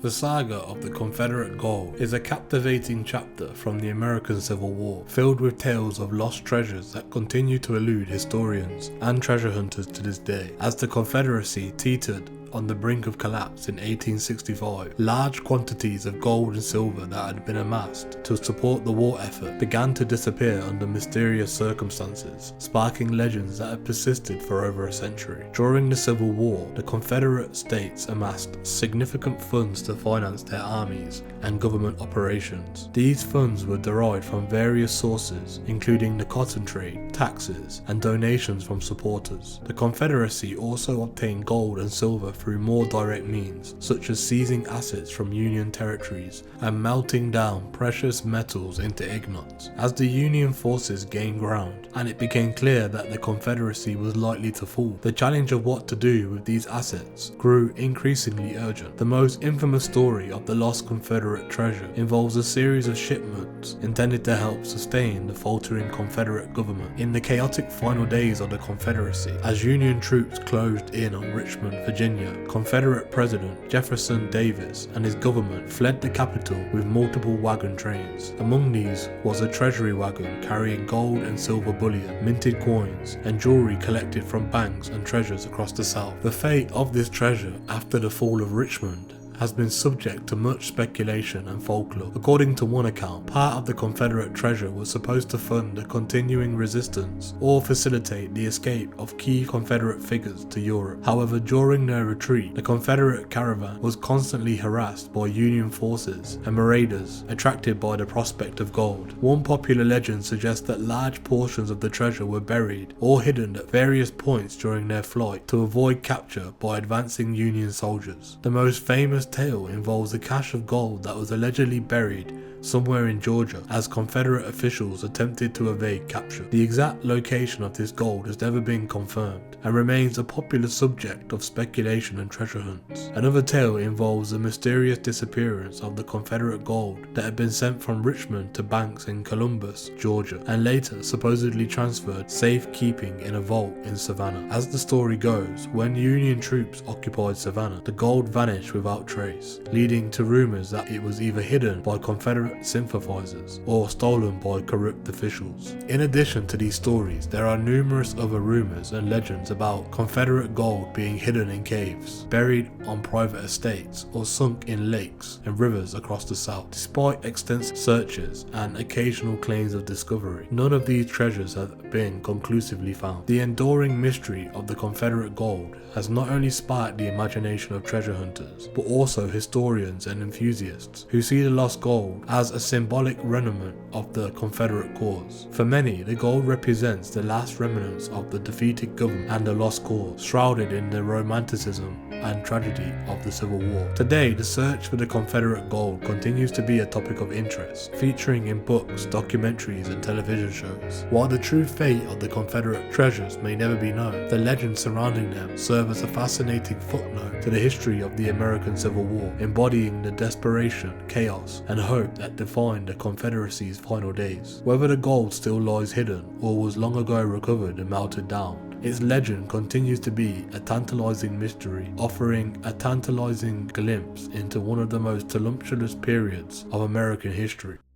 The saga of the Confederate gold is a captivating chapter from the American Civil War, filled with tales of lost treasures that continue to elude historians and treasure hunters to this day. As the Confederacy teetered on the brink of collapse in 1865, large quantities of gold and silver that had been amassed to support the war effort began to disappear under mysterious circumstances, sparking legends that have persisted for over a century. During the Civil War, the Confederate States amassed significant funds to finance their armies and government operations. These funds were derived from various sources, including the cotton trade, taxes, and donations from supporters. The Confederacy also obtained gold and silver through more direct means, such as seizing assets from Union territories and melting down precious metals into ingots. As the Union forces gained ground, and it became clear that the Confederacy was likely to fall, the challenge of what to do with these assets grew increasingly urgent. The most infamous story of the lost Confederate treasure involves a series of shipments intended to help sustain the faltering Confederate government. In the chaotic final days of the Confederacy, as Union troops closed in on Richmond, Virginia, Confederate President Jefferson Davis and his government fled the capital with multiple wagon trains. Among these was a treasury wagon carrying gold and silver bullion, minted coins, and jewelry collected from banks and treasures across the South. The fate of this treasure after the fall of Richmond has been subject to much speculation and folklore. According to one account, part of the Confederate treasure was supposed to fund a continuing resistance or facilitate the escape of key Confederate figures to Europe. However, during their retreat, the Confederate caravan was constantly harassed by Union forces and marauders attracted by the prospect of gold. One popular legend suggests that large portions of the treasure were buried or hidden at various points during their flight to avoid capture by advancing Union soldiers. The most famous tale involves a cache of gold that was allegedly buried somewhere in Georgia as Confederate officials attempted to evade capture. The exact location of this gold has never been confirmed and remains a popular subject of speculation and treasure hunts. Another tale involves the mysterious disappearance of the Confederate gold that had been sent from Richmond to banks in Columbus, Georgia, and later supposedly transferred safekeeping in a vault in Savannah. As the story goes, when Union troops occupied Savannah, the gold vanished without trace, leading to rumors that it was either hidden by Confederate sympathizers or stolen by corrupt officials. In addition to these stories, there are numerous other rumors and legends about Confederate gold being hidden in caves, buried on private estates, or sunk in lakes and rivers across the South. Despite extensive searches and occasional claims of discovery, none of these treasures have been conclusively found. The enduring mystery of the Confederate gold has not only sparked the imagination of treasure hunters, but also historians and enthusiasts who see the lost gold as a symbolic remnant of the Confederate cause. For many, the gold represents the last remnants of the defeated government and the lost cause, shrouded in the romanticism and tragedy of the Civil War. Today, the search for the Confederate gold continues to be a topic of interest, featuring in books, documentaries, and television shows. While the true fate of the Confederate treasures may never be known, the legends surrounding them serve as a fascinating footnote to the history of the American Civil War, embodying the desperation, chaos, and hope that defined the Confederacy's final days. Whether the gold still lies hidden or was long ago recovered and melted down, its legend continues to be a tantalizing mystery, offering a tantalizing glimpse into one of the most tumultuous periods of American history.